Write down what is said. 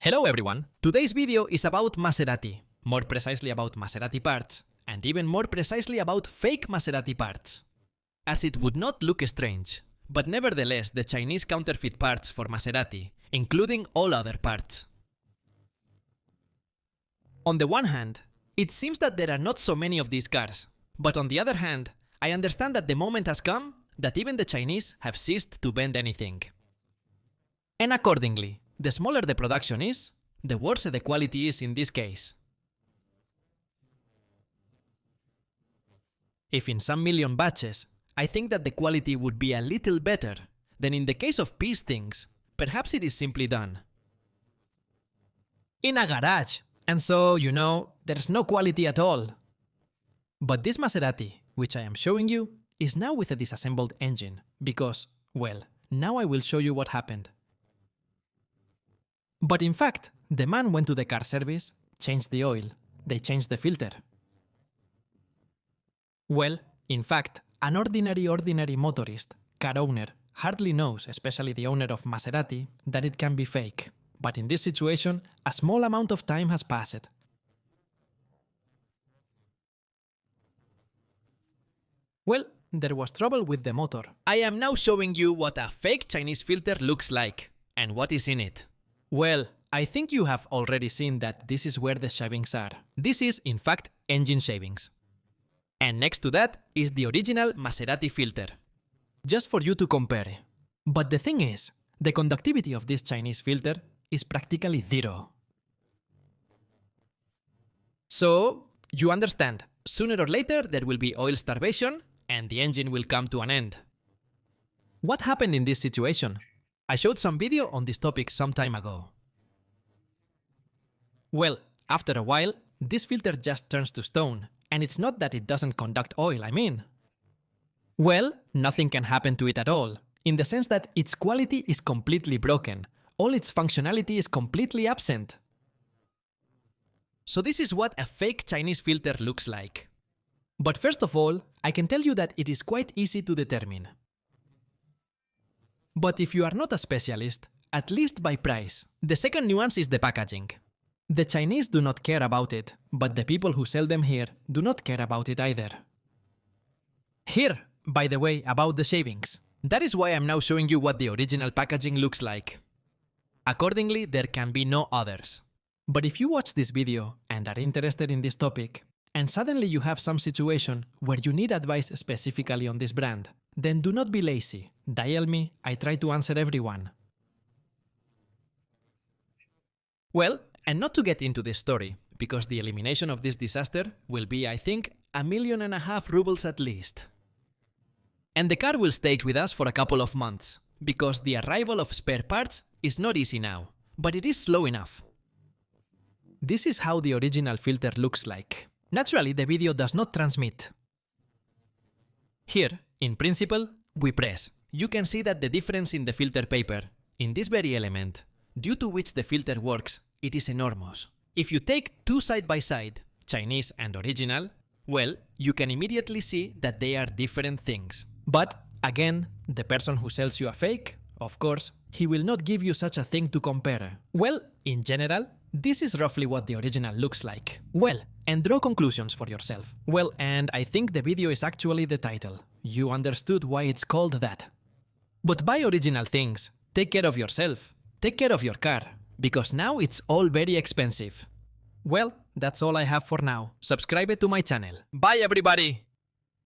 Hello everyone! Today's video is about Maserati, more precisely about Maserati parts, and even more precisely about fake Maserati parts. As it would not look strange, but nevertheless the Chinese counterfeit parts for Maserati, including all other parts. On the one hand, it seems that there are not so many of these cars, but on the other hand, I understand that the moment has come that even the Chinese have ceased to bend anything. And accordingly, the smaller the production is, the worse the quality is in this case. If in some million batches, I think that the quality would be a little better, then in the case of piece things, perhaps it is simply done in a garage, and so, there's no quality at all. But this Maserati, which I am showing you, is now with a disassembled engine, because, well, now I will show you what happened. But in fact, the man went to the car service, changed the oil, they changed the filter. Well, in fact, an ordinary motorist, car owner, hardly knows, especially the owner of Maserati, that it can be fake. But in this situation, a small amount of time has passed. Well, there was trouble with the motor. I am now showing you what a fake Chinese filter looks like, and what is in it. Well, I think you have already seen that this is where the shavings are. This is, in fact, engine shavings. And next to that is the original Maserati filter. Just for you to compare. But the thing is, the conductivity of this Chinese filter is practically zero. So, you understand, sooner or later there will be oil starvation and the engine will come to an end. What happened in this situation? I showed some video on this topic some time ago. Well, after a while, this filter just turns to stone, and it's not that it doesn't conduct oil, I mean. Well, nothing can happen to it at all, in the sense that its quality is completely broken, all its functionality is completely absent. So this is what a fake Chinese filter looks like. But first of all, I can tell you that it is quite easy to determine. But if you are not a specialist, at least by price. The second nuance is the packaging. The Chinese do not care about it, but the people who sell them here do not care about it either. Here, by the way, about the shavings. That is why I'm now showing you what the original packaging looks like. Accordingly, there can be no others. But if you watch this video and are interested in this topic, and suddenly you have some situation where you need advice specifically on this brand, then do not be lazy. Dial me, I try to answer everyone. Well, and not to get into this story, because the elimination of this disaster will be, I think, 1.5 million rubles at least. And the car will stay with us for a couple of months, because the arrival of spare parts is not easy now, but it is slow enough. This is how the original filter looks like. Naturally, the video does not transmit. Here, in principle, we press. You can see that the difference in the filter paper, in this very element, due to which the filter works, it is enormous. If you take two side by side, Chinese and original, well, you can immediately see that they are different things. But, again, the person who sells you a fake, of course, he will not give you such a thing to compare. Well, in general, this is roughly what the original looks like. Well, and draw conclusions for yourself. Well, and I think the video is actually the title. You understood why it's called that. But buy original things. Take care of yourself. Take care of your car. Because now it's all very expensive. Well, that's all I have for now. Subscribe to my channel. Bye everybody!